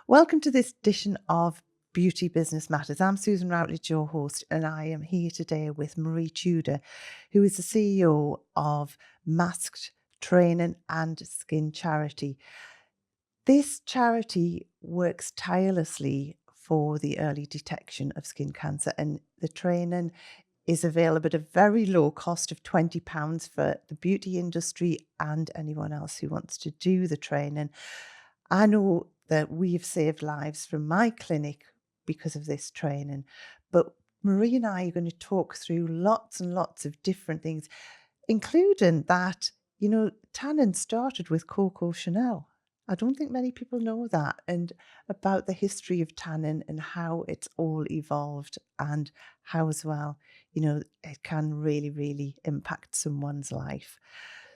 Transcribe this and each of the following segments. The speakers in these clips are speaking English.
Welcome to this edition of Beauty Business Matters. I'm Susan Routledge, your host, and I am here today with Marie Tudor, who is the CEO of Masked Training and Skin Charity. This charity works tirelessly for the early detection of skin cancer, and the training is available at a very low cost of £20 for the beauty industry and anyone else who wants to do the training. I know that we've saved lives from my clinic because of this training, but Marie and I are going to talk through lots and lots of different things, including that, tannin started with Coco Chanel. I don't think many people know that, and about the history of tannin and how it's all evolved and how as well, it can really, really impact someone's life.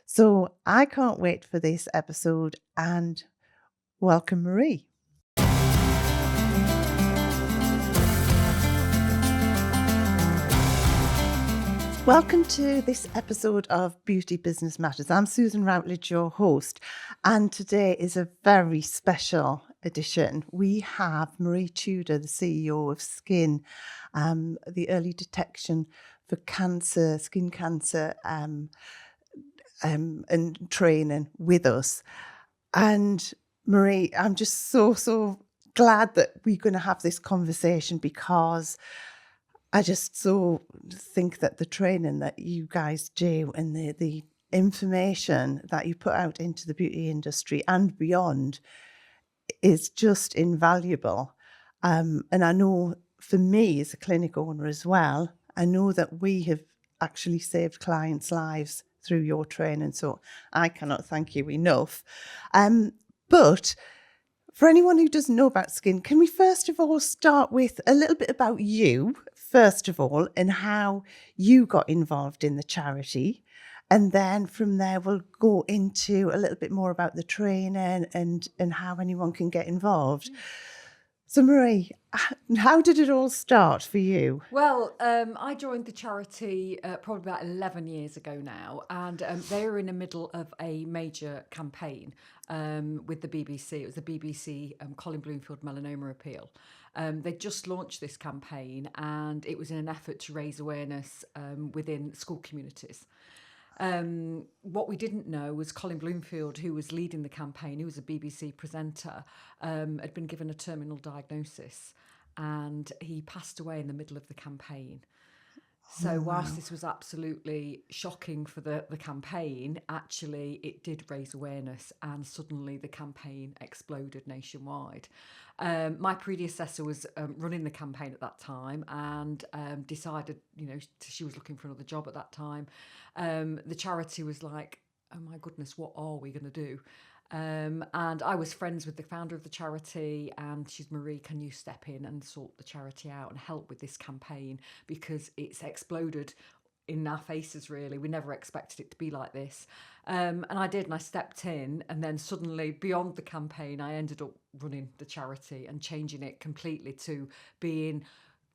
So I can't wait for this episode and welcome, Marie. Welcome to this episode of Beauty Business Matters. I'm Susan Routledge, your host, and today is a very special edition. We have Marie Tudor, the CEO of Skin, the early detection for cancer, skin cancer, and training with us. And Marie, I'm just so glad that we're going to have this conversation because I just so think that the training that you guys do and the information that you put out into the beauty industry and beyond is just invaluable. And I know for me as a clinic owner as well, I know that we have actually saved clients' lives through your training. So I cannot thank you enough. But for anyone who doesn't know about Skin, can we first of all start with a little bit about you, first of all, and how you got involved in the charity? And then from there, we'll go into a little bit more about the training and how anyone can get involved. So Marie, how did it all start for you? Well, I joined the charity probably about 11 years ago now, and they were in the middle of a major campaign with the BBC. It was the BBC Colin Bloomfield melanoma appeal. They just launched this campaign, and it was in an effort to raise awareness within school communities. What we didn't know was Colin Bloomfield, who was leading the campaign, who was a BBC presenter, had been given a terminal diagnosis, and he passed away in the middle of the campaign. So whilst this was absolutely shocking for the campaign, actually it did raise awareness, and suddenly the campaign exploded nationwide. My predecessor was running the campaign at that time and decided, she was looking for another job at that time. The charity was like, oh my goodness, what are we going to do? And I was friends with the founder of the charity, and she's, Marie, can you step in and sort the charity out and help with this campaign, because it's exploded in our faces, really. We never expected it to be like this. And I did, and I stepped in, and then suddenly beyond the campaign, I ended up running the charity and changing it completely to being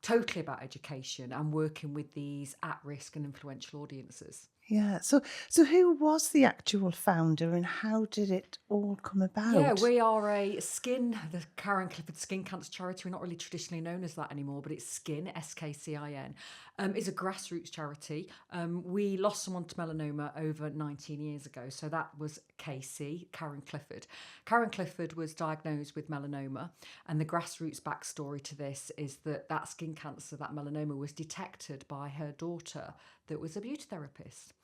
totally about education and working with these at-risk and influential audiences. Yeah. So who was the actual founder and how did it all come about? Yeah, we are the Karen Clifford Skin Cancer Charity. We're not really traditionally known as that anymore, but it's Skin, SKCIN. It's a grassroots charity. We lost someone to melanoma over 19 years ago. So that was Karen Clifford. Karen Clifford was diagnosed with melanoma. And the grassroots backstory to this is that skin cancer, that melanoma, was detected by her daughter that was a beauty therapist.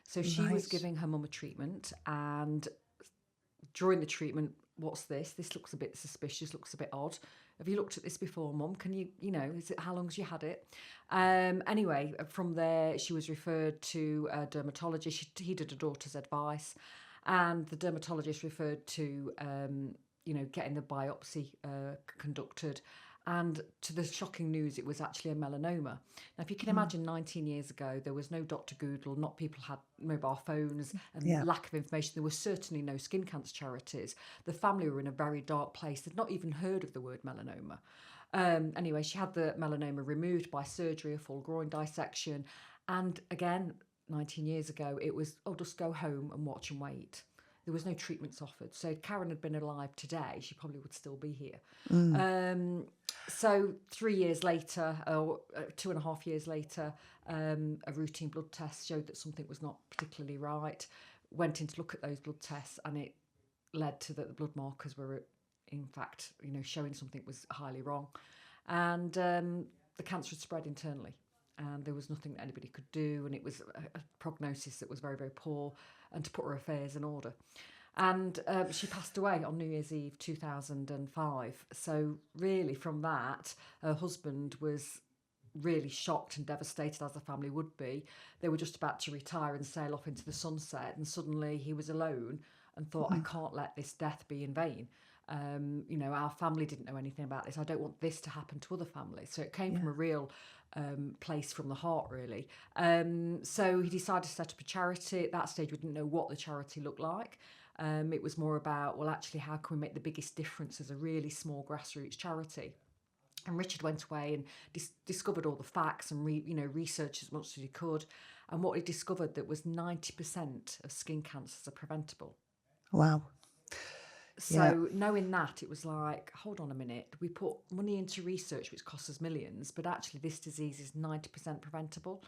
So she was giving her mum a treatment, and during the treatment, what's this? This looks a bit suspicious, looks a bit odd. Have you looked at this before, Mum? Can you, how long's you had it? Anyway, from there, she was referred to a dermatologist. He did her daughter's advice, and the dermatologist referred to, getting the biopsy conducted. And to the shocking news, it was actually a melanoma. Now, if you can imagine, 19 years ago, there was no Dr. Google, not people had mobile phones and lack of information. There were certainly no skin cancer charities. The family were in a very dark place. They'd not even heard of the word melanoma. Anyway, she had the melanoma removed by surgery, a full groin dissection. And again, 19 years ago, it was, just go home and watch and wait. there was no treatments offered. So if Karen had been alive today, she probably would still be here. So 3 years later, or 2.5 years later, a routine blood test showed that something was not particularly right. Went in to look at those blood tests, and it led to that the blood markers were, in fact, showing something was highly wrong. And the cancer had spread internally. And there was nothing that anybody could do, and it was a prognosis that was very, very poor, and to put her affairs in order. And she passed away on New Year's Eve 2005. So really from that, her husband was really shocked and devastated, as a family would be. They were just about to retire and sail off into the sunset, and suddenly he was alone and thought, I can't let this death be in vain. Our family didn't know anything about this. I don't want this to happen to other families. So it came from a real place from the heart, really. So he decided to set up a charity. At that stage, we didn't know what the charity looked like. It was more about, well, actually, how can we make the biggest difference as a really small grassroots charity? And Richard went away and discovered all the facts and researched as much as he could. And what he discovered that was 90% of skin cancers are preventable. Wow. So knowing that, it was like, hold on a minute, we put money into research which costs us millions, but actually this disease is 90% preventable.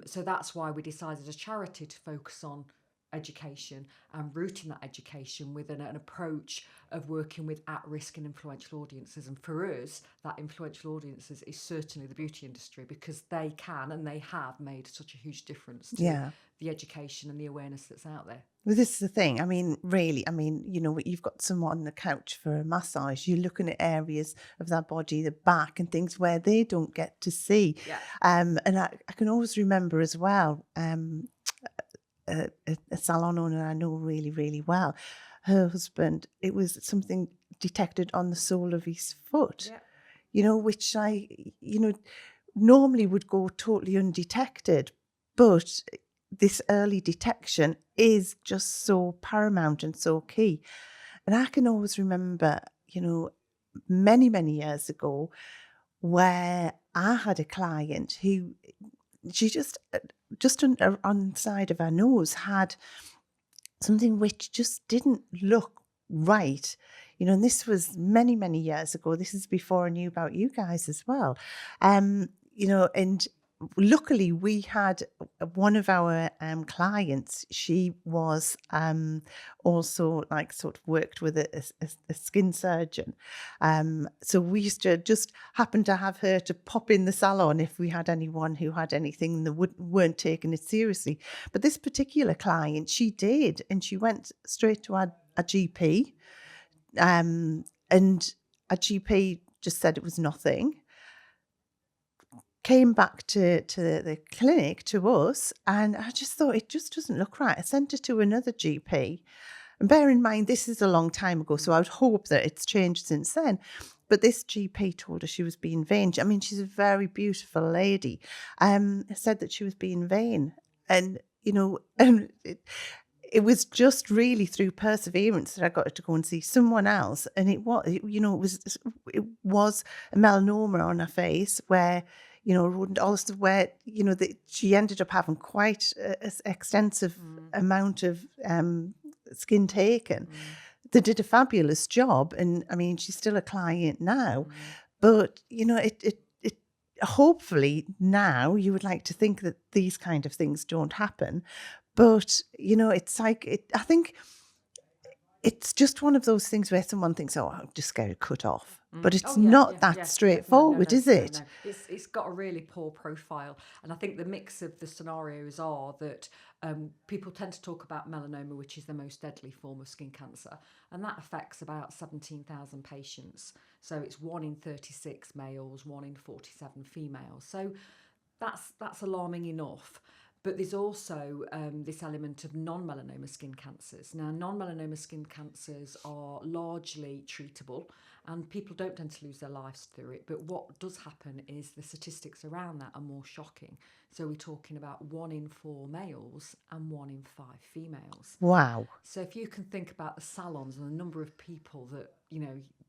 So that's why we decided as a charity to focus on education and rooting that education with an approach of working with at-risk and influential audiences. And for us, that influential audiences is certainly the beauty industry, because they can and they have made such a huge difference to the education and the awareness that's out there. Well, this is the thing. I mean, really, you've got someone on the couch for a massage. You're looking at areas of their body, the back and things where they don't get to see. Yeah. And I can always remember as well, a salon owner I know really, really well. Her husband, it was something detected on the sole of his foot, which normally would go totally undetected. But this early detection is just so paramount and so key. And I can always remember, many, many years ago, where I had a client who, she just on the side of her nose had something which just didn't look right. And this was many, many years ago. This is before I knew about you guys as well. And luckily we had one of our clients. She was also sort of worked with a skin surgeon. So we used to just happen to have her to pop in the salon if we had anyone who had anything that weren't taking it seriously. But this particular client, she did, and she went straight to a GP, and a GP just said it was nothing. Came back to the clinic, to us, and I just thought, it just doesn't look right. I sent her to another GP. And bear in mind, this is a long time ago, so I would hope that it's changed since then. But this GP told her she was being vain. I mean, she's a very beautiful lady. Said that she was being vain. And, it was just really through perseverance that I got her to go and see someone else. And it was a melanoma on her face where, also where, she ended up having quite an extensive amount of skin taken. They did a fabulous job. And I mean, she's still a client now. But, it hopefully now you would like to think that these kind of things don't happen. But, it's like, I think it's just one of those things where someone thinks, oh, I'll just get it cut off. But it's not that straightforward, is it? No. It's got a really poor profile. And I think the mix of the scenarios are that people tend to talk about melanoma, which is the most deadly form of skin cancer. And that affects about 17,000 patients. So it's 1 in 36 males, 1 in 47 females. So that's alarming enough. But there's also this element of non-melanoma skin cancers. Now, non-melanoma skin cancers are largely treatable, and people don't tend to lose their lives through it. But what does happen is the statistics around that are more shocking. So we're talking about 1 in 4 males and 1 in 5 females. Wow. So if you can think about the salons and the number of people that,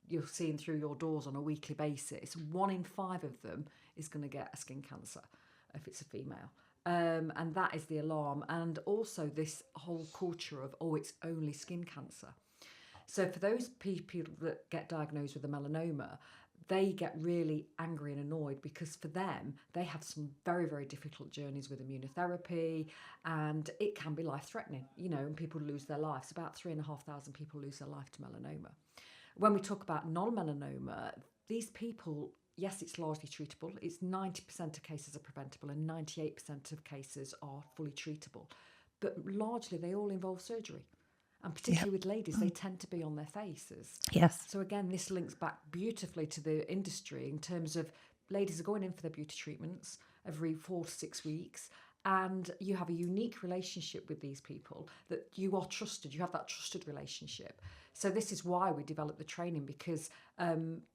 you're seeing through your doors on a weekly basis, 1 in 5 of them is going to get a skin cancer if it's a female. And that is the alarm. And also this whole culture of, oh, it's only skin cancer. So for those people that get diagnosed with a melanoma, they get really angry and annoyed because for them, they have some very, very difficult journeys with immunotherapy, and it can be life-threatening, and people lose their lives. About 3,500 people lose their life to melanoma. When we talk about non-melanoma, these people, yes, it's largely treatable. It's 90% of cases are preventable and 98% of cases are fully treatable. But largely, they all involve surgery. And particularly with ladies, they tend to be on their faces. Yes. So again, this links back beautifully to the industry in terms of ladies are going in for their beauty treatments every 4 to 6 weeks. And you have a unique relationship with these people that you are trusted. You have that trusted relationship. So this is why we developed the training, because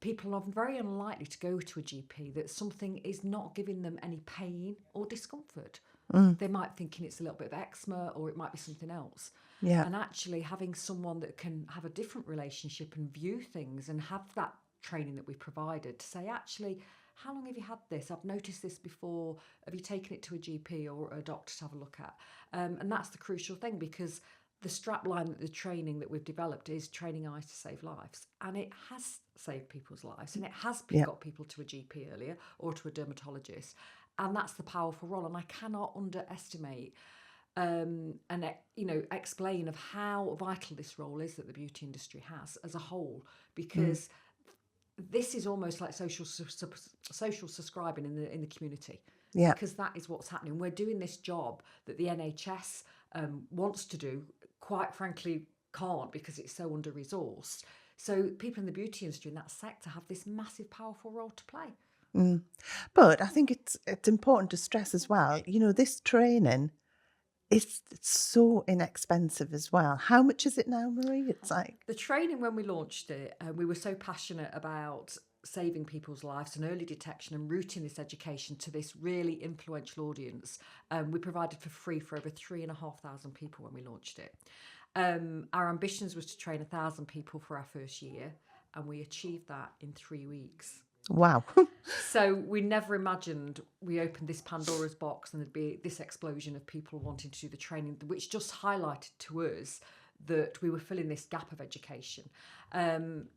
people are very unlikely to go to a GP that something is not giving them any pain or discomfort. They might thinking it's a little bit of eczema or it might be something else. Yeah. And actually having someone that can have a different relationship and view things and have that training that we provided to say, actually, how long have you had this? I've noticed this before. Have you taken it to a GP or a doctor to have a look at? And that's the crucial thing, because the strapline that the training that we've developed is training eyes to save lives. And it has saved people's lives, and it has got people to a GP earlier or to a dermatologist. And that's the powerful role. And I cannot underestimate and explain of how vital this role is that the beauty industry has as a whole, because this is almost like social subscribing in the community. Yeah. Because that is what's happening. We're doing this job that the NHS wants to do, quite frankly can't, because it's so under resourced. So people in the beauty industry in that sector have this massive powerful role to play. But I think it's important to stress as well, this training, it's so inexpensive as well. How much is it now, Marie? It's like... The training, when we launched it, we were so passionate about saving people's lives and early detection and routing this education to this really influential audience. We provided for free for over 3,500 people when we launched it. Our ambitions was to train 1,000 people for our first year, and we achieved that in 3 weeks. Wow. So we never imagined we opened this Pandora's box and there'd be this explosion of people wanting to do the training, which just highlighted to us that we were filling this gap of education.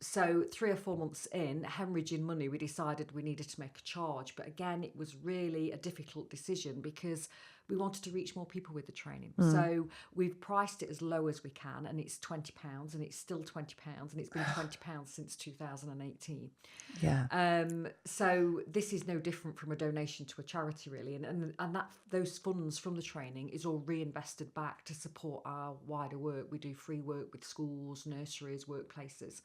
So 3 or 4 months in, hemorrhaging money, we decided we needed to make a charge. But again, it was really a difficult decision because we wanted to reach more people with the training. So we've priced it as low as we can, and it's £20, and it's still £20, and it's been £20 since 2018. Yeah. So this is no different from a donation to a charity, really, and that those funds from the training is all reinvested back to support our wider work. We do free work with schools, nurseries, workplaces.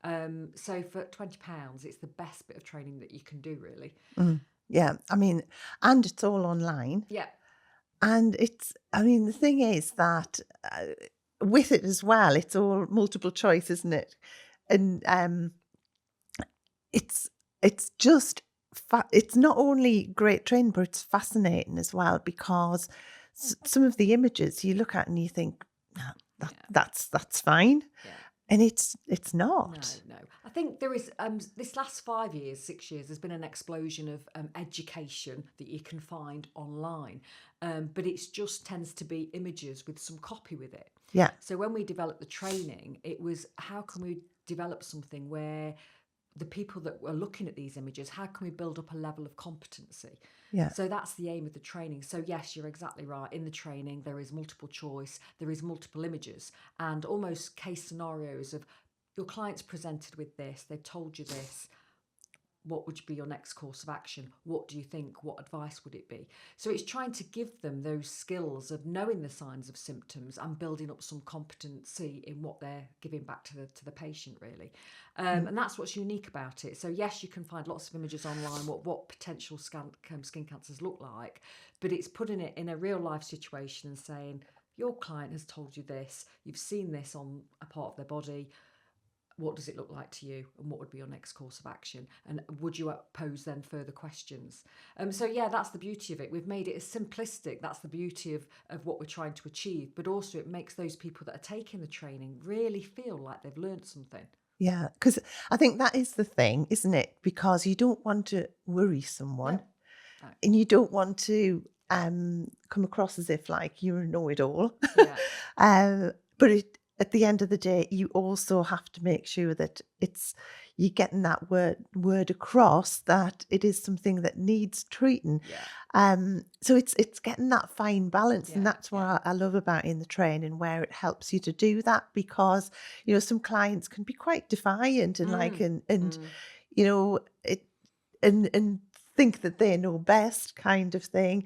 So for £20, it's the best bit of training that you can do, really. Yeah. I mean, and it's all online. Yeah. And the thing is that with it as well, it's all multiple choice, isn't it? And it's just, it's not only great training, but it's fascinating as well, because some of the images you look at and you think, that's fine. Yeah. And it's not. No. I think there is, this last 5 years, 6 years, there's been an explosion of education that you can find online. But it just tends to be images with some copy with it. Yeah. So when we developed the training, it was, how can we develop something where the people that were looking at these images, how can we build up a level of competency? Yeah. So that's the aim of the training. So yes, you're exactly right. In the training, there is multiple choice, there is multiple images, and almost case scenarios of your client's presented with this, they've told you this. What would be your next course of action? What do you think? What advice would it be? So it's trying to give them those skills of knowing the signs of symptoms and building up some competency in what they're giving back to the patient, really. And that's what's unique about it. So yes, you can find lots of images online, what potential skin cancers look like, but it's putting it in a real life situation and saying, your client has told you this, you've seen this on a part of their body. What does it look like to you, and what would be your next course of action, and would you pose then further questions? So yeah, that's the beauty of it. We've made it as simplistic. That's the beauty of what we're trying to achieve, but also it makes those people that are taking the training really feel like they've learned something. Yeah, because I think that is the thing, isn't it? Because you don't want to worry someone. No. And you don't want to come across as if like you're a know-it-all. Yeah. But at the end of the day, you also have to make sure that you're getting that word across that it is something that needs treating. Yeah. So it's getting that fine balance, and Yeah. that's what I love about in the training, where it helps you to do that, because some clients can be quite defiant and like and you know it and think that they know best, kind of thing.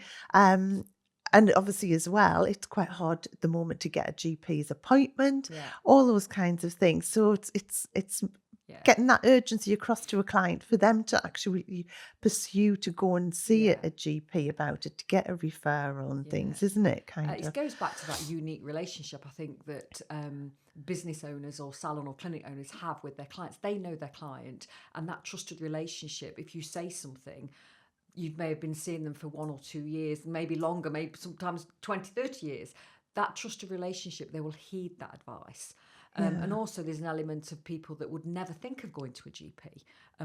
And obviously as well, it's quite hard at the moment to get a GP's appointment, Yeah. all those kinds of things. So it's Yeah. getting that urgency across to a client for them to actually pursue to go and see Yeah. a GP about it, to get a referral and Yeah. things, isn't it? Kind It of. goes back to that unique relationship, I think, that business owners or salon or clinic owners have with their clients. They know their client, and that trusted relationship, if you say something, you may have been seeing them for 1 or 2 years, maybe longer, maybe sometimes 20, 30 years. That trusted relationship, they will heed that advice. And also there's an element of people that would never think of going to a GP,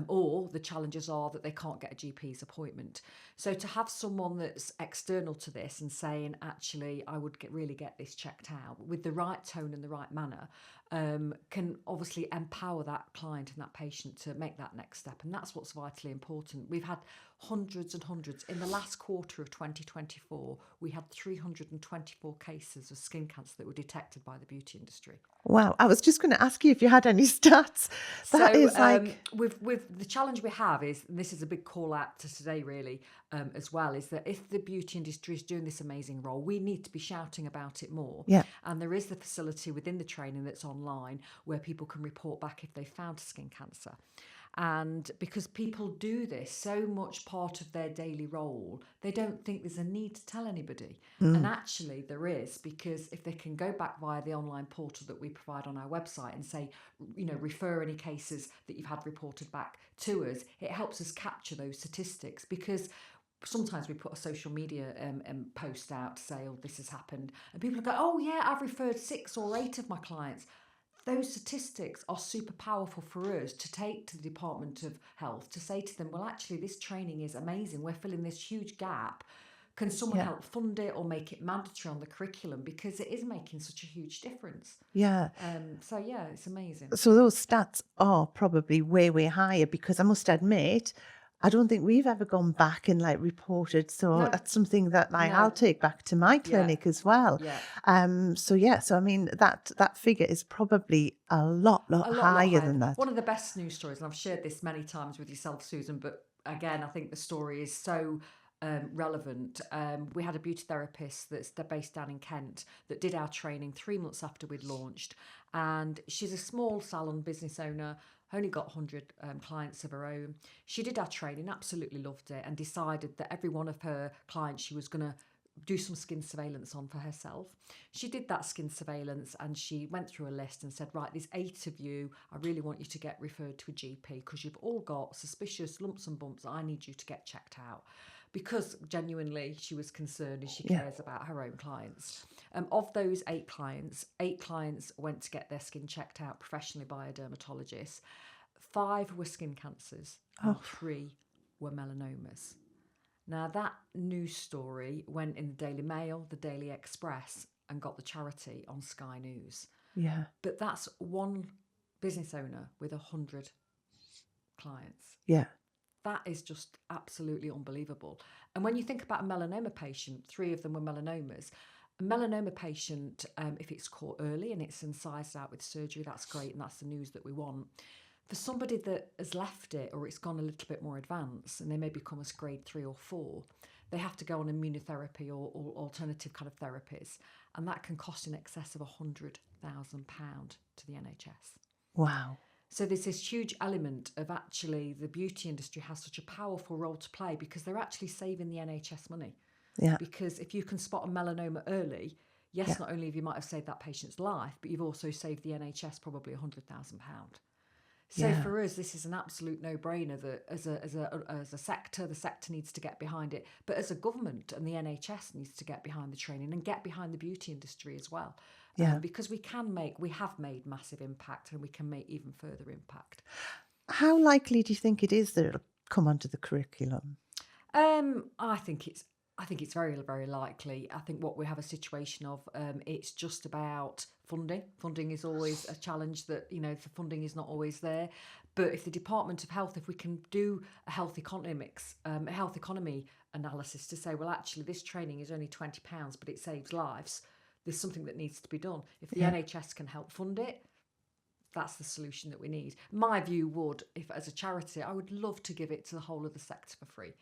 or the challenges are that they can't get a GP's appointment. So to have someone that's external to this and saying, actually, I would really get this checked out with the right tone and the right manner, can obviously empower that client and that patient to make that next step. And that's what's vitally important. We've had hundreds and hundreds. In the last quarter of 2024, we had 324 cases of skin cancer that were detected by the beauty industry. Wow, I was just going to ask you if you had any stats. That So is like, with the challenge we have is, and this is a big call out to today really, as well, is that if the beauty industry is doing this amazing role, we need to be shouting about it more. yeah. And there is the facility within the training that's online where people can report back if they found skin cancer. And because people do this so much part of their daily role, they don't think there's a need to tell anybody. And actually there is, because if they can go back via the online portal that we provide on our website and say, refer any cases that you've had reported back to us, it helps us capture those statistics. Because sometimes we put a social media post out to say, oh, this has happened, and people go, oh yeah, I've referred 6 or 8 of my clients. Those statistics are super powerful for us to take to the Department of Health, to say to them, well, actually, this training is amazing. We're filling this huge gap. Can someone Yeah. help fund it or make it mandatory on the curriculum? Because it is making such a huge difference. Yeah. So, yeah, it's amazing. So those stats are probably way, way higher, because I must admit, I don't think we've ever gone back and like reported. So No. that's something that like No. I'll take back to my clinic as well. Yeah. So I mean that figure is probably a lot higher than that. One of the best news stories, and I've shared this many times with yourself, Susan, but again, I think the story is so relevant. We had a beauty therapist that's based down in Kent that did our training 3 months after we'd launched, and she's a small salon business owner, only got 100 clients of her own. She did our training, absolutely loved it, and decided that every one of her clients she was going to do some skin surveillance on for herself. She did that skin surveillance and she went through a list and said, right, there's 8 of you. I really want you to get referred to a GP because you've all got suspicious lumps and bumps that I need you to get checked out. Because genuinely she was concerned and she cares about her own clients. Of those 8 clients went to get their skin checked out professionally by a dermatologist. 5 were skin cancers and 3 were melanomas. Now, that news story went in the Daily Mail, the Daily Express, and got the charity on Sky News. Yeah. But that's one business owner with 100 clients. Yeah. That is just absolutely unbelievable. And when you think about a melanoma patient, 3 of them were melanomas. A melanoma patient, if it's caught early and it's incised out with surgery, that's great, and that's the news that we want. For somebody that has left it or it's gone a little bit more advanced and they may become a grade 3 or 4, they have to go on immunotherapy or alternative kind of therapies. And that can cost in excess of £100,000 to the NHS. Wow. So there's this huge element of actually the beauty industry has such a powerful role to play because they're actually saving the NHS money. Yeah. Because if you can spot a melanoma early, yes, not only have you might have saved that patient's life, but you've also saved the NHS probably £100,000. So for us, this is an absolute no-brainer that as a sector, the sector needs to get behind it. But as a government and the NHS needs to get behind the training and get behind the beauty industry as well. Because we have made massive impact and we can make even further impact. How likely do you think it is that it'll come onto the curriculum? I think it's I think it's very, very likely. I think what we have a situation of, it's just about funding. Funding is always a challenge that, the funding is not always there. But if the Department of Health, if we can do a health economics, a health economy analysis to say, well, actually, this training is only £20, but it saves lives, there's something that needs to be done. If the Yeah. NHS can help fund it, that's the solution that we need. My view would, if as a charity, I would love to give it to the whole of the sector for free.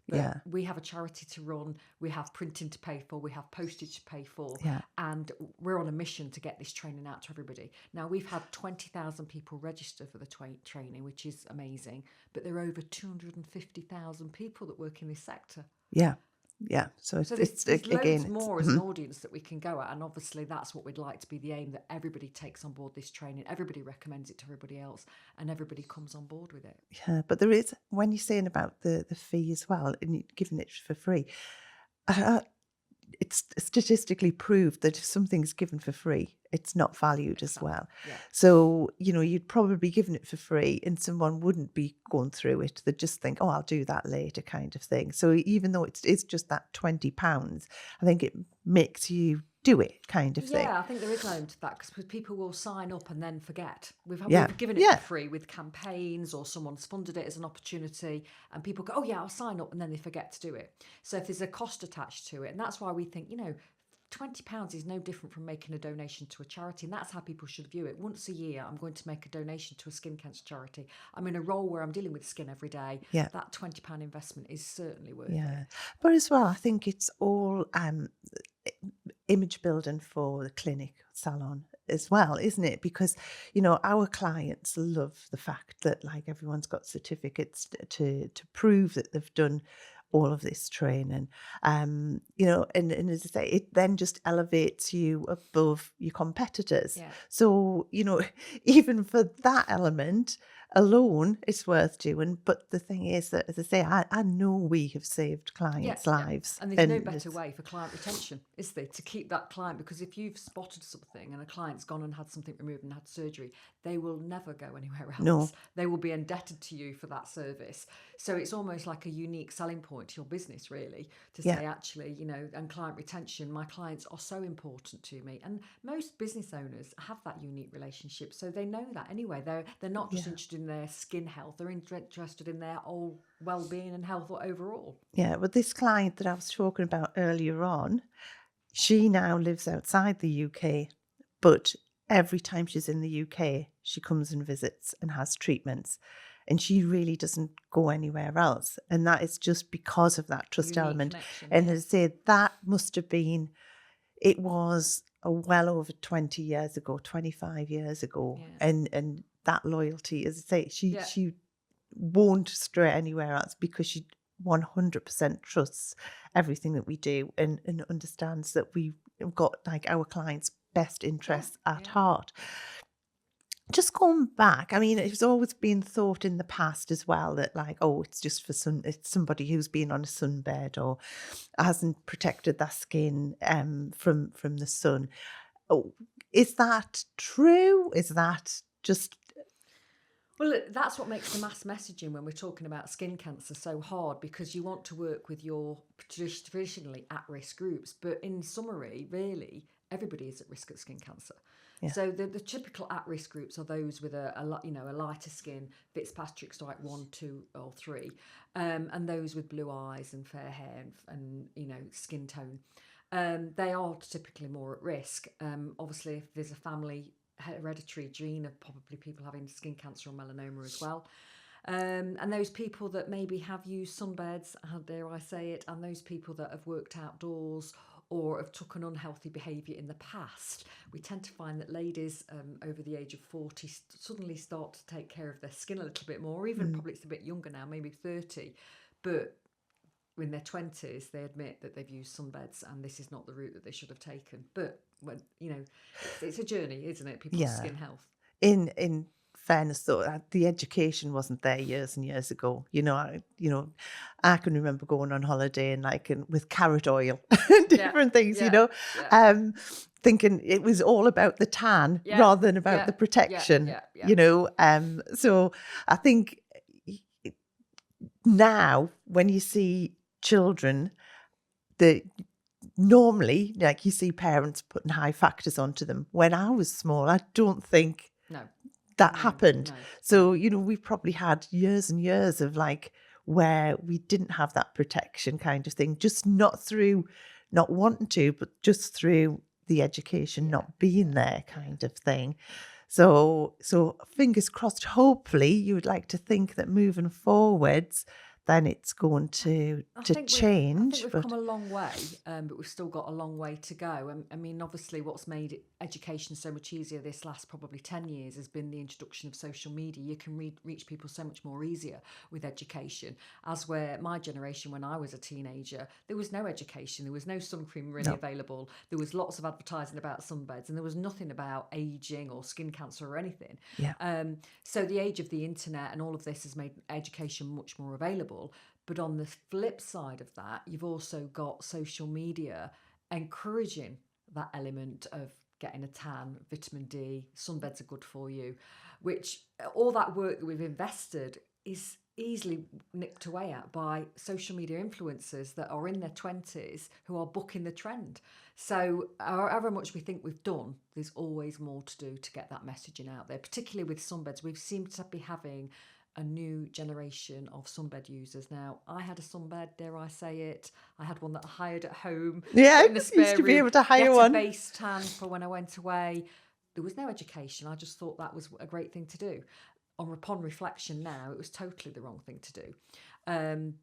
But we have a charity to run, we have printing to pay for, we have postage to pay for, and we're on a mission to get this training out to everybody. Now, we've had 20,000 people register for the training, which is amazing, but there are over 250,000 people that work in this sector. Yeah, so there's again, loads more as an audience that we can go at, and obviously that's what we'd like to be the aim, that everybody takes on board this training, everybody recommends it to everybody else, and everybody comes on board with it. Yeah, but there is, when you're saying about the fee as well, and you're giving it for free, it's statistically proved that if something's given for free, it's not valued as well. Yeah. So, you'd probably be giving it for free and someone wouldn't be going through it. They'd just think, oh, I'll do that later kind of thing. So even though it's just that £20, I think it makes you do it kind of thing. Yeah, I think there is an element to that, because people will sign up and then forget. We've given it for free with campaigns, or someone's funded it as an opportunity, and people go, oh yeah, I'll sign up, and then they forget to do it. So if there's a cost attached to it, and that's why we think, £20 is no different from making a donation to a charity, and that's how people should view it. Once a year, I'm going to make a donation to a skin cancer charity. I'm in a role where I'm dealing with skin every day. Yeah. That £20 investment is certainly worth it. But as well, I think it's all image building for the clinic salon as well, isn't it? Because our clients love the fact that everyone's got certificates to prove that they've done all of this training, and as I say, it then just elevates you above your competitors. So even for that element alone, it's worth doing. But the thing is that, as I say, I know we have saved clients' lives. And there's no better way for client retention, is there, to keep that client? Because if you've spotted something and a client's gone and had something removed and had surgery, they will never go anywhere else. No. They will be indebted to you for that service. So it's almost like a unique selling point to your business, really, to say, actually, and client retention, my clients are so important to me. And most business owners have that unique relationship, so they know that anyway. They're not just interested in their skin health, they're interested in their whole well-being and health overall. Yeah, but this client that I was talking about earlier on, she now lives outside the UK, but every time she's in the UK, she comes and visits and has treatments, and she really doesn't go anywhere else. And that is just because of that trust element. And as I say, that must have been, it was well over 20 years ago, 25 years ago. And that loyalty, as I say, she won't stray anywhere else, because she 100% trusts everything that we do, and understands that we've got our clients' best interests at heart. Just going back, I mean, it's always been thought in the past as well that it's just for it's somebody who's been on a sunbed or hasn't protected their skin from the sun. Oh, is that true? Is that just... Well, that's what makes the mass messaging when we're talking about skin cancer so hard, because you want to work with your traditionally at-risk groups. But in summary, really, everybody is at risk of skin cancer. So the typical at-risk groups are those with a lighter skin, Fitzpatrick's type 1, 2 or 3, and those with blue eyes and fair hair and skin tone. They are typically more at risk. Obviously, if there's a family hereditary gene of probably people having skin cancer or melanoma as well. And those people that maybe have used sunbeds, how dare I say it, and those people that have worked outdoors or have took an unhealthy behaviour in the past. We tend to find that ladies over the age of 40 suddenly start to take care of their skin a little bit more, or even probably it's a bit younger now, maybe 30, but in their 20s they admit that they've used sunbeds and this is not the route that they should have taken. But when it's a journey, isn't it? People's skin health. In fairness, though, the education wasn't there years and years ago. I can remember going on holiday and with carrot oil, different things. Thinking it was all about the tan rather than about the protection. So I think now when you see children the normally, like you see parents putting high factors onto them. When I was small, I don't think No. that No, happened. no. So, we've probably had years and years of like where we didn't have that protection kind of thing, just not through not wanting to, but just through the education not being there kind of thing. So fingers crossed, hopefully you would like to think that moving forwards, then it's going to change. We've But come a long way, but we've still got a long way to go. I mean, obviously, what's made education so much easier this last probably 10 years has been the introduction of social media. You can reach people so much more easier with education. As where my generation, when I was a teenager, there was no education, there was no sun cream really available. There was lots of advertising about sunbeds, and there was nothing about aging or skin cancer or anything. yeah, So the age of the internet and all of this has made education much more available. But on the flip side of that, you've also got social media encouraging that element of getting a tan, vitamin D, sunbeds are good for you, which all that work that we've invested is easily nipped away at by social media influencers that are in their 20s who are bucking the trend. So however much we think we've done, there's always more to do to get that messaging out there, particularly with sunbeds. We seem to be having a new generation of sunbed users. Now, I had a sunbed, dare I say it. I had one that I hired at home, yeah. put in the spare Used to be room, able to hire get one. a base tan for when I went away. There was no education. I just thought that was a great thing to do. Upon reflection now, it was totally the wrong thing to do.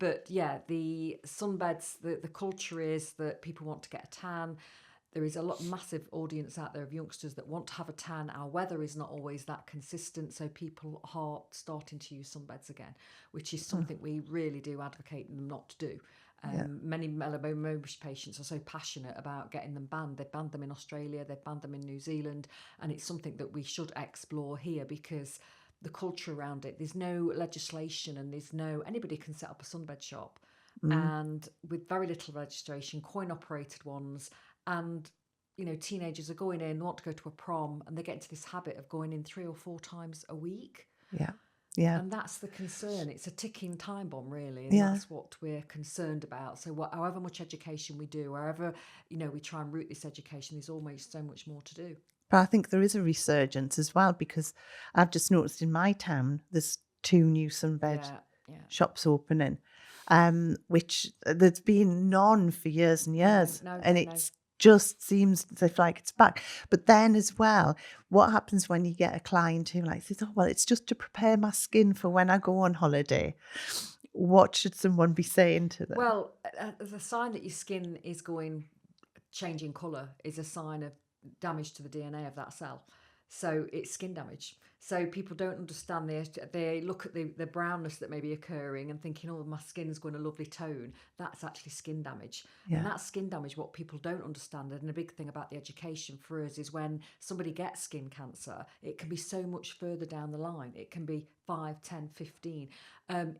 But yeah, the sunbeds, the culture is that people want to get a tan. There is a massive audience out there of youngsters that want to have a tan. Our weather is not always that consistent, so people are starting to use sunbeds again, which is something we really do advocate them not to do. Many melanoma patients are so passionate about getting them banned. They've banned them in Australia, they've banned them in New Zealand, and it's something that we should explore here because the culture around it, there's no legislation and anybody can set up a sunbed shop. And with very little registration, coin operated ones, and teenagers are going in, want to go to a prom, and they get into this habit of going in 3 or 4 times a week. Yeah. And that's the concern. It's a ticking time bomb, really, and that's what we're concerned about. So however much education we do, wherever we try and root this education, there's almost so much more to do. But I think there is a resurgence as well, because I've just noticed in my town there's 2 new sunbed shops opening, which there's been none for years and years, and it just seems as if like it's back. But then as well, what happens when you get a client who like says, "Oh well, it's just to prepare my skin for when I go on holiday." What should someone be saying to them? Well, the sign that your skin is changing colour is a sign of damage to the DNA of that cell. So it's skin damage. So people don't understand this. They look at the brownness that may be occurring and thinking, oh, my skin's going a lovely tone. That's actually skin damage. And that's skin damage, what people don't understand. And a big thing about the education for us is when somebody gets skin cancer, it can be so much further down the line. It can be 5, 10, 15.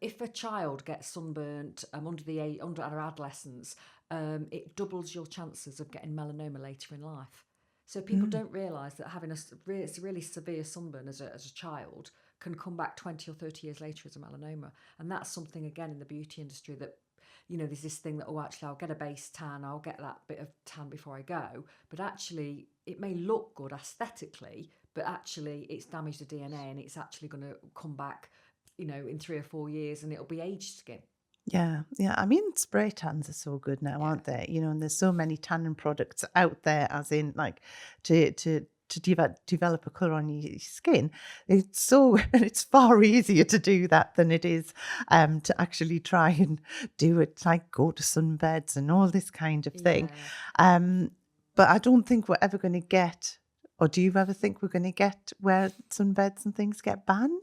If a child gets sunburnt under adolescence, it doubles your chances of getting melanoma later in life. So people don't realise that having a really severe sunburn as a child can come back 20 or 30 years later as a melanoma. And that's something, again, in the beauty industry that, there's this thing that, actually, I'll get a base tan, I'll get that bit of tan before I go. But actually, it may look good aesthetically, but actually it's damaged the DNA and it's actually going to come back, in 3 or 4 years and it'll be aged skin. Yeah. I mean, spray tans are so good now, aren't they? And there's so many tanning products out there, as in like to develop a colour on your skin. It's far easier to do that than it is to actually try and do it, like go to sunbeds and all this kind of thing. But I don't think we're ever going to get. Or do you ever think we're going to get where sunbeds and things get banned?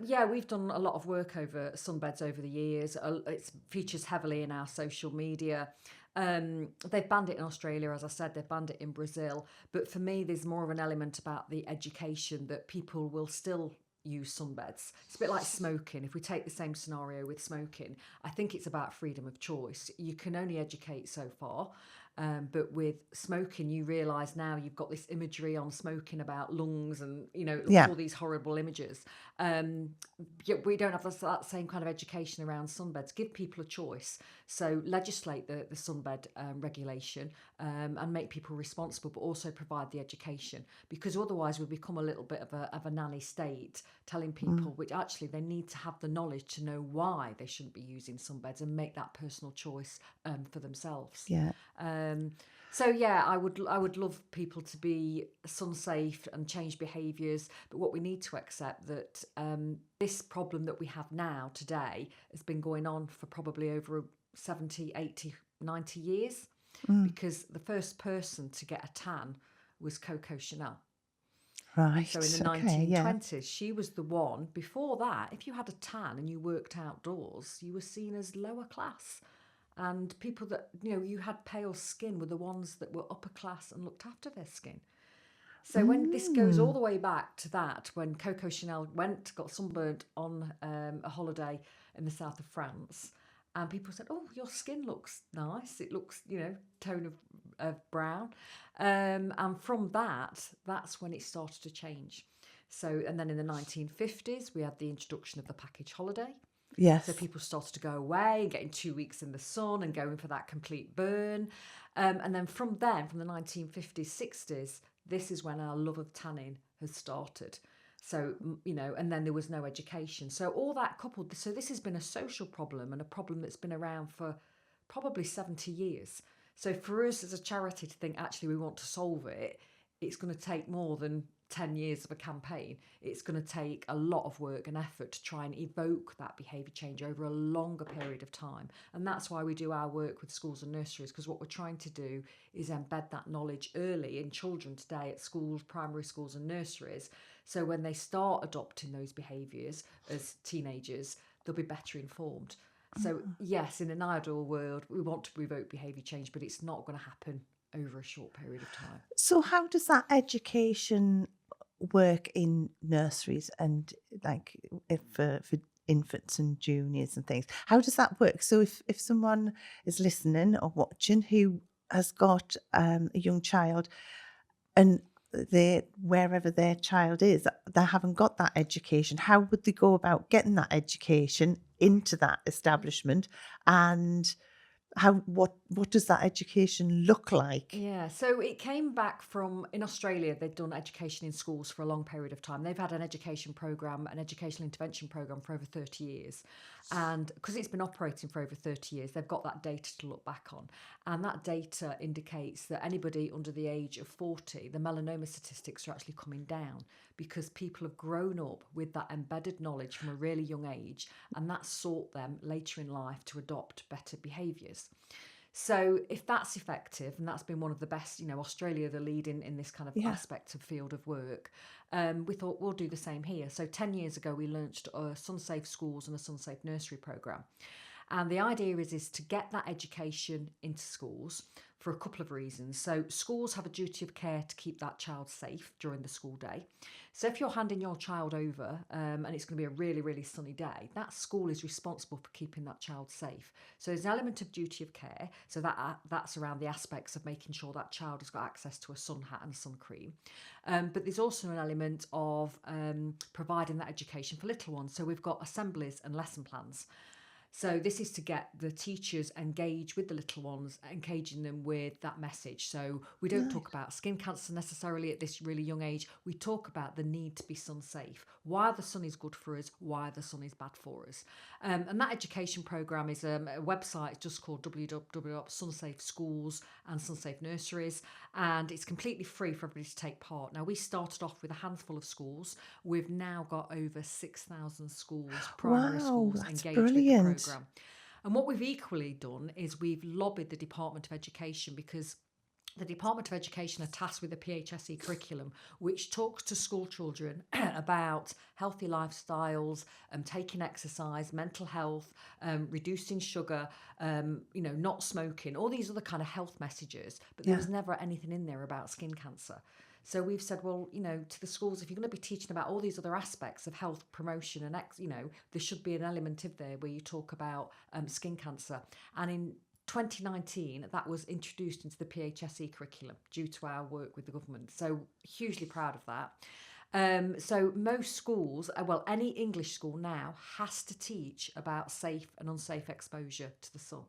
Yeah, we've done a lot of work over sunbeds over the years. It features heavily in our social media. They've banned it in Australia, as I said, they've banned it in Brazil. But for me, there's more of an element about the education that people will still use sunbeds. It's a bit like smoking. If we take the same scenario with smoking, I think it's about freedom of choice. You can only educate so far. But with smoking, you realise now you've got this imagery on smoking about lungs and, all these horrible images. we don't have that same kind of education around sunbeds. Give people a choice. So legislate the sunbed regulation and make people responsible, but also provide the education, because otherwise we become a little bit of a nanny state, telling people which actually they need to have the knowledge to know why they shouldn't be using sunbeds and make that personal choice for themselves. Yeah. So yeah, I would love people to be sun safe and change behaviours, but what we need to accept that this problem that we have now today has been going on for probably over 70, 80, 90 years, because the first person to get a tan was Coco Chanel. Right. So in the Okay. Yeah. 1920s, she was the one. Before that, if you had a tan and you worked outdoors, you were seen as lower class. And people that, you had pale skin were the ones that were upper class and looked after their skin. So when this goes all the way back to that, when Coco Chanel got sunburned on a holiday in the south of France, and people said, "Oh, your skin looks nice. It looks, tone of brown." And from that's when it started to change. So, and then in the 1950s, we had the introduction of the package holiday. Yes. So people started to go away, getting 2 weeks in the sun and going for that complete burn. And then from the 1950s, 60s, this is when our love of tanning has started. So, and then there was no education. So all that coupled, so this has been a social problem and a problem that's been around for probably 70 years. So for us as a charity to think, actually, we want to solve it, it's going to take more than 10 years of a campaign. It's going to take a lot of work and effort to try and evoke that behaviour change over a longer period of time. And that's why we do our work with schools and nurseries, because what we're trying to do is embed that knowledge early in children today at schools, primary schools and nurseries. So when they start adopting those behaviours as teenagers, they'll be better informed. So yes, in an ideal world, we want to evoke behaviour change, but it's not going to happen over a short period of time. So how does that education work in nurseries and like for infants and juniors and things? How does that work? So if someone is listening or watching who has got a young child and wherever their child is, they haven't got that education, how would they go about getting that education into that establishment, and what does that education look like? Yeah, so it came back from, in Australia, they'd done education in schools for a long period of time. They've had an education programme, an educational intervention programme for over 30 years. And because it's been operating for over 30 years, they've got that data to look back on. And that data indicates that anybody under the age of 40, the melanoma statistics are actually coming down, because people have grown up with that embedded knowledge from a really young age, and that sought them later in life to adopt better behaviours. So if that's effective, and that's been one of the best, Australia, the lead in this kind of aspect of field of work, we thought we'll do the same here. So 10 years ago, we launched a Sun Safe Schools and a Sun Safe Nursery programme. And the idea is to get that education into schools for a couple of reasons. So schools have a duty of care to keep that child safe during the school day. So if you're handing your child over and it's going to be a really, really sunny day, that school is responsible for keeping that child safe. So there's an element of duty of care. So that's around the aspects of making sure that child has got access to a sun hat and sun cream. But there's also an element of providing that education for little ones. So we've got assemblies and lesson plans. So this is to get the teachers engaged with the little ones, engaging them with that message. So we don't talk about skin cancer necessarily at this really young age. We talk about the need to be sun safe, why the sun is good for us, why the sun is bad for us. And that education programme is a website just called www.sunsafe schools and sunsafe nurseries, and it's completely free for everybody to take part. Now, we started off with a handful of schools. We've now got over 6,000 schools, primary schools, That's engaged brilliant. with the programme. And what we've equally done is we've lobbied the Department of Education, because the Department of Education are tasked with the PHSE curriculum, which talks to school children about healthy lifestyles, taking exercise, mental health, reducing sugar, not smoking, all these other kind of health messages. But there was never anything in there about skin cancer. So we've said, well, to the schools, if you're going to be teaching about all these other aspects of health promotion and, there should be an element of there where you talk about skin cancer. And in 2019, that was introduced into the PHSE curriculum due to our work with the government. So hugely proud of that. So most schools, well, any English school now has to teach about safe and unsafe exposure to the sun.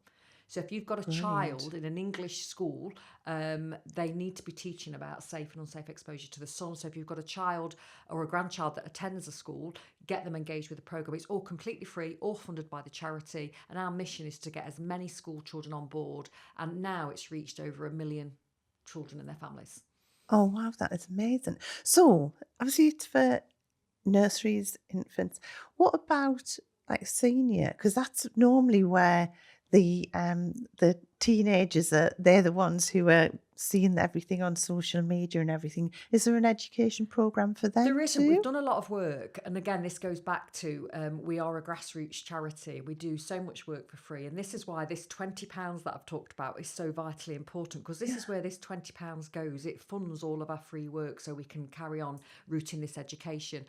So if you've got a Brilliant. child in an English school, they need to be teaching about safe and unsafe exposure to the sun. So if you've got a child or a grandchild that attends a school, get them engaged with the programme. It's all completely free, all funded by the charity. And our mission is to get as many school children on board. And now it's reached over 1 million children and their families. Oh, wow, that is amazing. So, obviously, it's for nurseries, infants. What about like senior? Because that's normally where the teenagers are. They're the ones who are seeing everything on social media and everything. Is there an education program for There them isn't. We've too? done a lot of work. And again, this goes back to we are a grassroots charity. We do so much work for free. And this is why this £20 that I've talked about is so vitally important, because this Yeah. is where this £20 goes. It funds all of our free work so we can carry on rooting this education.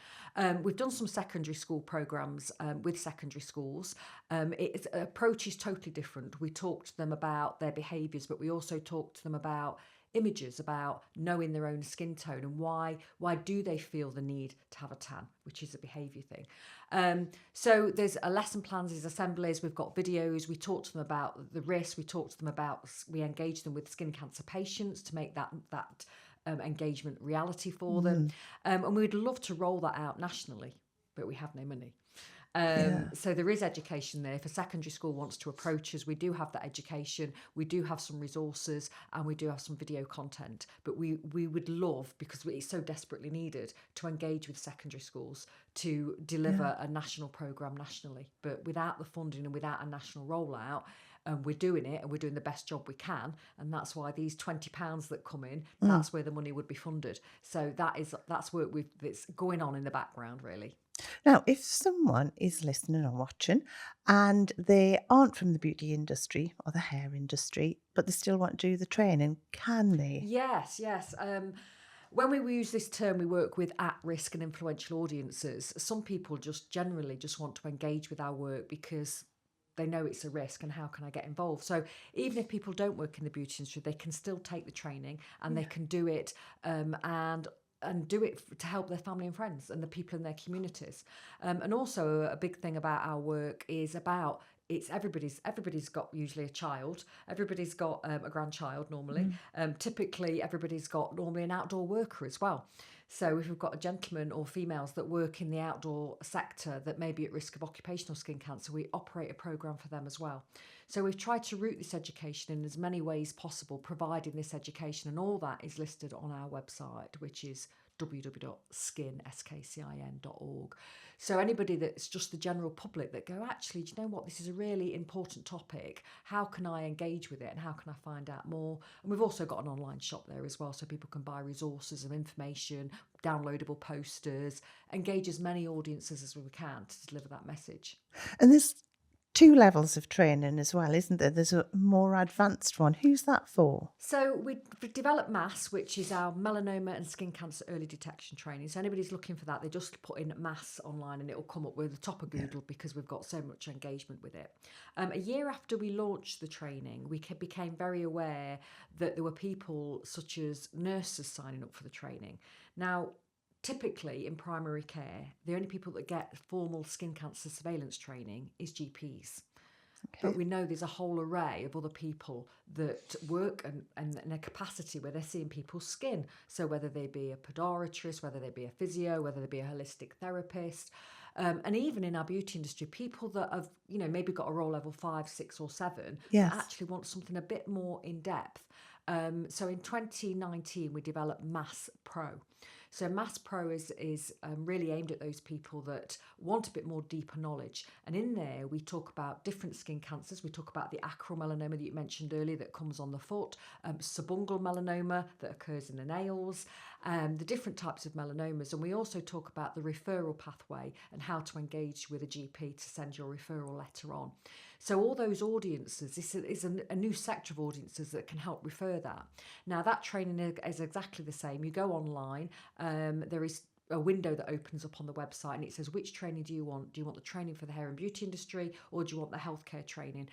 We've done some secondary school programmes with secondary schools. Its approach is totally different. We talk to them about their behaviours, but we also talk to them about images, about knowing their own skin tone and why do they feel the need to have a tan, which is a behaviour thing. So there's a lesson plans, there's assemblies, we've got videos, we talk to them about the risk, we engage them with skin cancer patients to make that engagement reality for them. Mm, And we'd love to roll that out nationally, but we have no money. yeah. So there is education there. If a secondary school wants to approach us, we do have that education. We do have some resources and we do have some video content. But we would love, because it's so desperately needed, to engage with secondary schools to Yeah. deliver a national programme nationally. But without the funding and without a national rollout, we're doing it and we're doing the best job we can, and that's why these £20 that come in, Mm. that's where the money would be funded. So that's work that's going on in the background, really. Now, if someone is listening or watching and they aren't from the beauty industry or the hair industry, but they still want to do the training, can they? Yes, yes. When we use this term, we work with at-risk and influential audiences. Some people just generally just want to engage with our work because they know it's a risk and how can I get involved. So even if people don't work in the beauty industry, they can still take the training and they Yeah. can do it and do it to help their family and friends and the people in their communities. And also a big thing about our work is about it's everybody's got usually a child, everybody's got a grandchild normally. Mm. Typically everybody's got normally an outdoor worker as well. So if we've got a gentleman or females that work in the outdoor sector that may be at risk of occupational skin cancer, we operate a programme for them as well. So we've tried to root this education in as many ways possible, providing this education, and all that is listed on our website, which is www.skin.org. So anybody that's just the general public that go, actually, do you know what, this is a really important topic, how can I engage with it and how can I find out more? And we've also got an online shop there as well, so people can buy resources and information, downloadable posters, engage as many audiences as we can to deliver that message. And there's two levels of training as well, isn't there? There's a more advanced one. Who's that for? So we developed MASS, which is our melanoma and skin cancer early detection training. So anybody's looking for that, they just put in MASS online and it will come up with the top of Yeah. Google because we've got so much engagement with it. A year after we launched the training, we became very aware that there were people such as nurses signing up for the training. Now, typically in primary care, the only people that get formal skin cancer surveillance training is GPs. But Okay. we know there's a whole array of other people that work and in a capacity where they're seeing people's skin. So whether they be a podiatrist, whether they be a physio, whether they be a holistic therapist, and even in our beauty industry, people that have, maybe got a role level 5, 6 or 7, but Yes. actually want something a bit more in depth. So in 2019, we developed MASS Pro. So MASS Pro is really aimed at those people that want a bit more deeper knowledge. And in there, we talk about different skin cancers. We talk about the acral melanoma that you mentioned earlier that comes on the foot, subungual melanoma that occurs in the nails, the different types of melanomas. And we also talk about the referral pathway and how to engage with a GP to send your referral letter on. So all those audiences, this is a new sector of audiences that can help refer that. Now that training is exactly the same. You go online, there is a window that opens up on the website and it says, which training do you want? Do you want the training for the hair and beauty industry or do you want the healthcare training,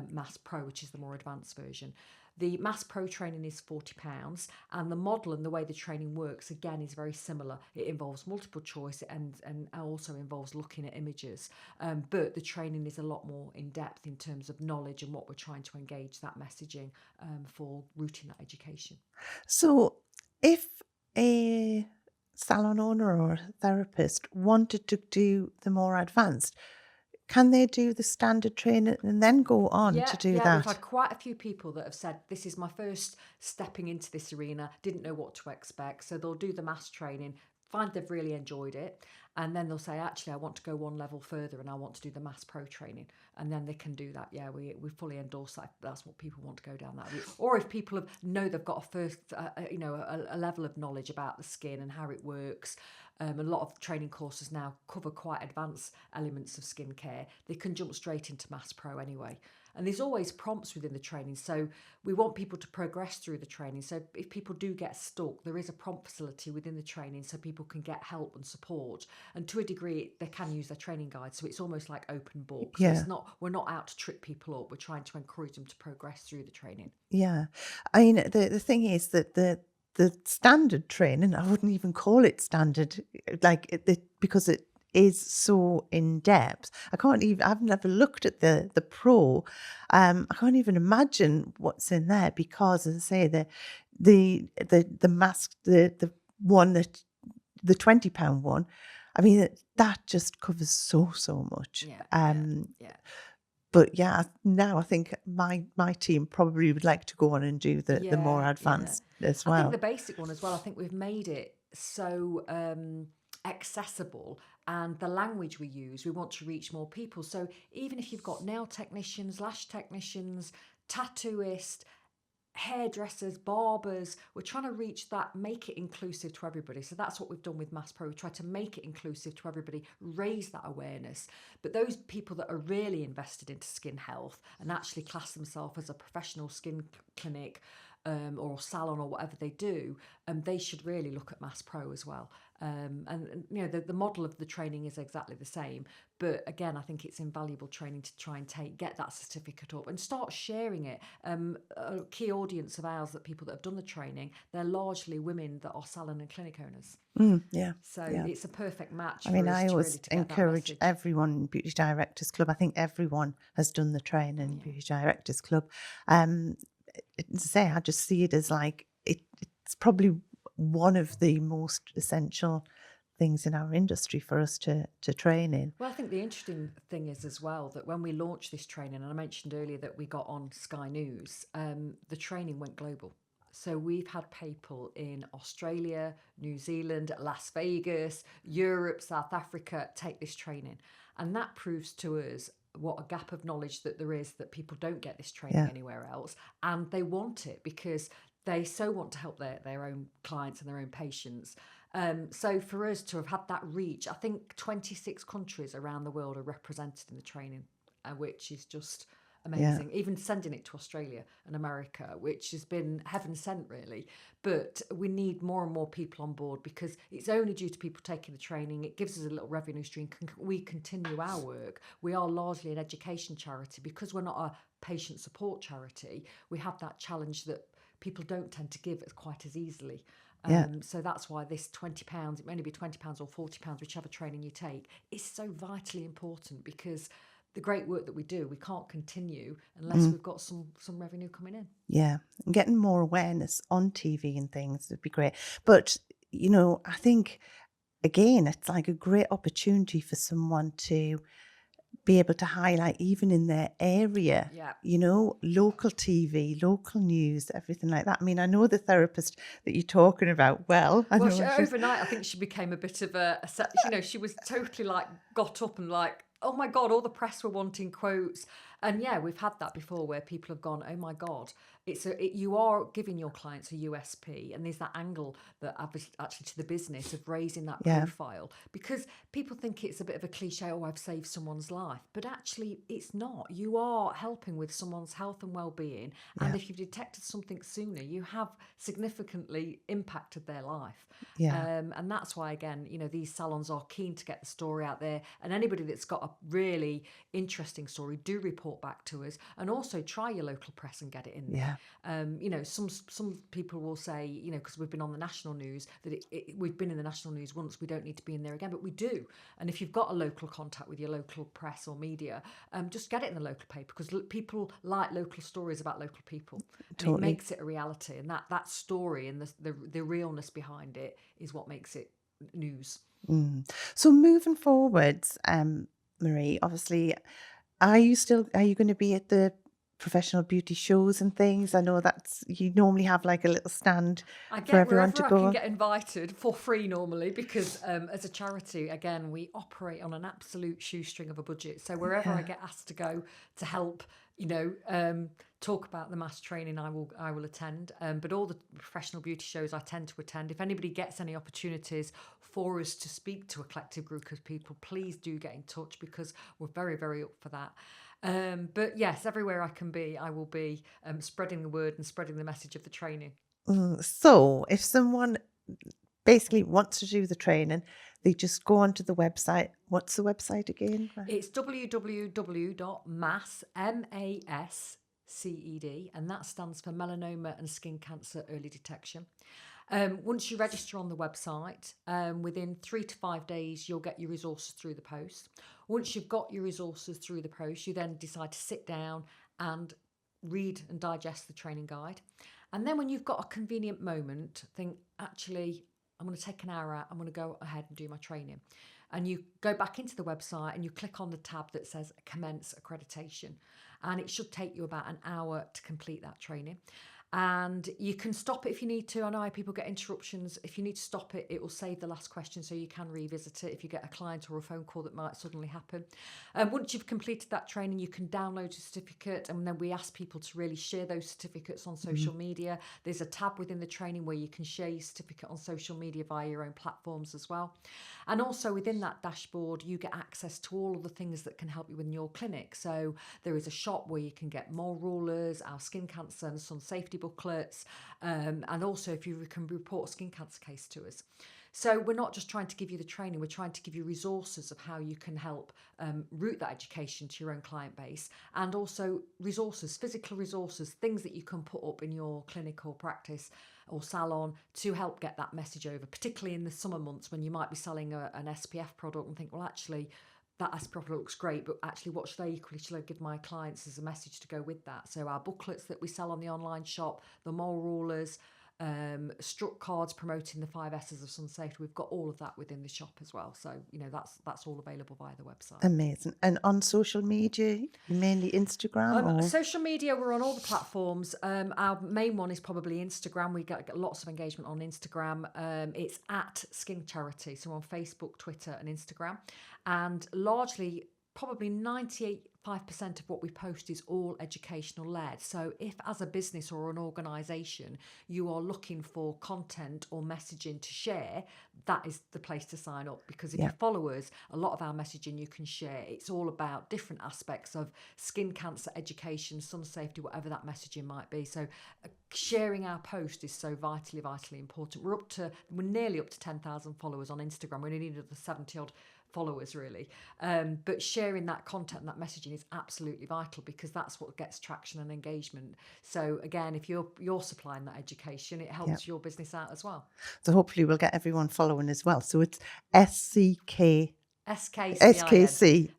MASS Pro, which is the more advanced version? The Mass Pro training is £40, and the model and the way the training works, again, is very similar. It involves multiple choice and also involves looking at images. But the training is a lot more in depth in terms of knowledge and what we're trying to engage that messaging for rooting that education. So if a salon owner or a therapist wanted to do the more advanced, can they do the standard training and then go on to do We've that? had quite a few people that have said, this is my first stepping into this arena, didn't know what to expect. So they'll do the mass training, find they've really enjoyed it, and then they'll say, actually, I want to go one level further and I want to do the Mass Pro training. And then they can do that. Yeah, we fully endorse that. That's what people want to go down that route. Or if people know they've got a first, a level of knowledge about the skin and how it works. A lot of training courses now cover quite advanced elements of skincare. They can jump straight into Mass Pro anyway. And there's always prompts within the training. So we want people to progress through the training. So if people do get stuck, there is a prompt facility within the training so people can get help and support. And to a degree, they can use their training guide. So it's almost like open book. So Yeah. we're not out to trip people up. We're trying to encourage them to progress through the training. Yeah. I mean, the thing is that the standard training, I wouldn't even call it standard, because it is so in depth. I've never looked at the pro. I can't even imagine what's in there because, as I say, the mask, the one that the £20 one, I mean, that just covers so much. Yeah. But yeah, now I think my team probably would like to go on and do the more advanced as well. I think the basic one as well, I think we've made it so accessible, and the language we use, we want to reach more people. So even if you've got nail technicians, lash technicians, tattooists, hairdressers, barbers, we're trying to reach that, make it inclusive to everybody. So that's what we've done with Mass Pro. We try to make it inclusive to everybody, raise that awareness. But those people that are really invested into skin health and actually class themselves as a professional skin clinic or salon or whatever they do, they should really look at Mass Pro as well. And you know, the model of the training is exactly the same, but again, I think it's invaluable training to try and get that certificate up and start sharing it. A key audience of ours, that people that have done the training, they're largely women that are salon and clinic owners. So it's a perfect match. I mean, for us I to always really to get that encourage message. everyone in Beauty Directors Club. I think everyone has done the training in Beauty Directors Club. To say, I just see it as like it's probably one of the most essential things in our industry for us to train in. Well, I think the interesting thing is as well that when we launched this training, and I mentioned earlier that we got on Sky News, the training went global. So we've had people in Australia, New Zealand, Las Vegas, Europe, South Africa take this training. And that proves to us what a gap of knowledge that there is, that people don't get this training anywhere else. And they want it because they so want to help their own clients and their own patients. So for us to have had that reach, I think 26 countries around the world are represented in the training, which is just amazing. Even sending it to Australia and America, which has been heaven sent really. But we need more and more people on board because it's only due to people taking the training. It gives us a little revenue stream. We continue our work. We are largely an education charity because we're not a patient support charity. We have that challenge that people don't tend to give it quite as easily. So that's why this £20, it may only be £20 or £40, whichever training you take, is so vitally important, because the great work that we do, we can't continue unless we've got some revenue coming in. Yeah, and getting more awareness on TV and things would be great. But, you know, I think, again, it's like a great opportunity for someone to be able to highlight, even in their area, you know, local TV, local news, everything like that. I mean, I know the therapist that you're talking about well. Overnight, I think she became a bit of she was totally like got up and like, oh my God, all the press were wanting quotes. And yeah, we've had that before where people have gone, oh my God, you are giving your clients a USP. And there's that angle that actually to the business of raising that profile, because people think it's a bit of a cliche, oh, I've saved someone's life. But actually it's not. You are helping with someone's health and well-being. And if you've detected something sooner, you have significantly impacted their life. And that's why, again, you know, these salons are keen to get the story out there. And anybody that's got a really interesting story, do report back to us, and also try your local press and get it in there. Yeah. Some people will say, because we've been on the national news, that we've been in the national news once, we don't need to be in there again, but we do. And if you've got a local contact with your local press or media, just get it in the local paper, because people like local stories about local people, and Totally. it makes it a reality. And that story and the realness behind it is what makes it news. So moving forwards, Marie, obviously, are you going to be at the professional beauty shows and things? I know you normally have like a little stand for everyone to Wherever I go. can get invited for free normally, because as a charity, again, we operate on an absolute shoestring of a budget. So wherever I get asked to go to help, talk about the mass training, I will attend. But all the professional beauty shows I tend to attend. If anybody gets any opportunities for us to speak to a collective group of people, please do get in touch, because we're very, very up for that. But yes, everywhere I can be, I will be spreading the word and spreading the message of the training. So if someone basically wants to do the training, they just go onto the website. What's the website again? It's www.massced, and that stands for melanoma and skin cancer early detection. Once you register on the website, within 3 to 5 days, you'll get your resources through the post. Once you've got your resources through the post, you then decide to sit down and read and digest the training guide. And then when you've got a convenient moment, think, actually, I'm going to take an hour out, I'm going to go ahead and do my training. And you go back into the website and you click on the tab that says commence accreditation. And it should take you about an hour to complete that training. And you can stop it if you need to. I know how people get interruptions. If you need to stop it, it will save the last question, so you can revisit it if you get a client or a phone call that might suddenly happen. Once you've completed that training, you can download a certificate, and then we ask people to really share those certificates on social media. There's a tab within the training where you can share your certificate on social media via your own platforms as well. And also within that dashboard, you get access to all of the things that can help you in your clinic. So there is a shop where you can get mole rulers, our skin cancer and sun safety booklets, and also if you can report a skin cancer case to us. So we're not just trying to give you the training, we're trying to give you resources of how you can help route that education to your own client base, and also resources, physical resources, things that you can put up in your clinic or practice or salon to help get that message over, particularly in the summer months when you might be selling an SPF product and think, well, actually, that SPF product looks great, but actually what should I give my clients as a message to go with that? So our booklets that we sell on the online shop, the mole rulers, struck cards promoting the 5 S's of sun safety, we've got all of that within the shop as well. So that's all available via the website. Amazing. And on social media, mainly Instagram or social media, we're on all the platforms. Our main one is probably Instagram. We get lots of engagement on Instagram. It's at Skin Charity, so on Facebook, Twitter and Instagram. And largely, probably 98% of what we post is all educational led. So if as a business or an organisation you are looking for content or messaging to share, that is the place to sign up, because if you follow us, a lot of our messaging you can share. It's all about different aspects of skin cancer education, sun safety, whatever that messaging might be. So sharing our post is so vitally important. We're nearly up to 10,000 followers on Instagram. We only need another 70 odd followers really, but sharing that content and that messaging is absolutely vital, because that's what gets traction and engagement. So again, if you're supplying that education, it helps your business out as well. So hopefully we'll get everyone following as well. So it's SKCIN. skcin.org.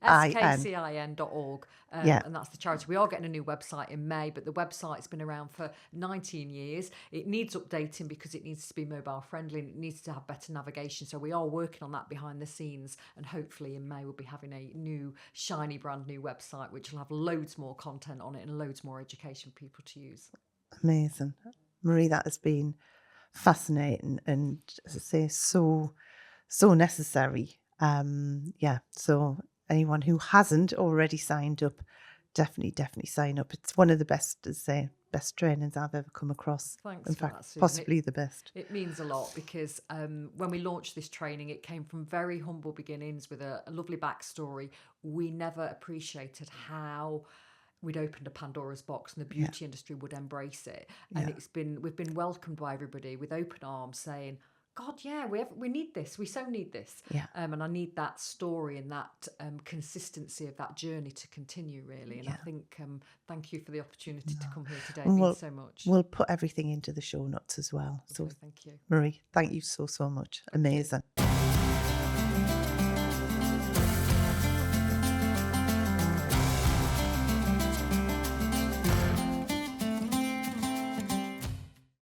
And that's the charity. We are getting a new website in May, but the website's been around for 19 years. It needs updating because it needs to be mobile friendly and it needs to have better navigation. So we are working on that behind the scenes, and hopefully in May we'll be having a new, shiny, brand new website which will have loads more content on it and loads more education for people to use. Amazing. Marie, that has been fascinating and, as I say, so necessary. So anyone who hasn't already signed up, definitely sign up. It's one of the best trainings I've ever come across. Thanks in for fact, that, Susan. possibly the best. It means a lot, because when we launched this training, it came from very humble beginnings with a lovely backstory. We never appreciated how we'd opened a Pandora's box and the beauty industry would embrace it. And we've been welcomed by everybody with open arms, saying, God, yeah, we need this. We so need this. Yeah. And I need that story and that consistency of that journey to continue, really. And I think, thank you for the opportunity to come here today. It means so much. We'll put everything into the show notes as well. Okay, So, thank you. Marie, thank you so much. Amazing.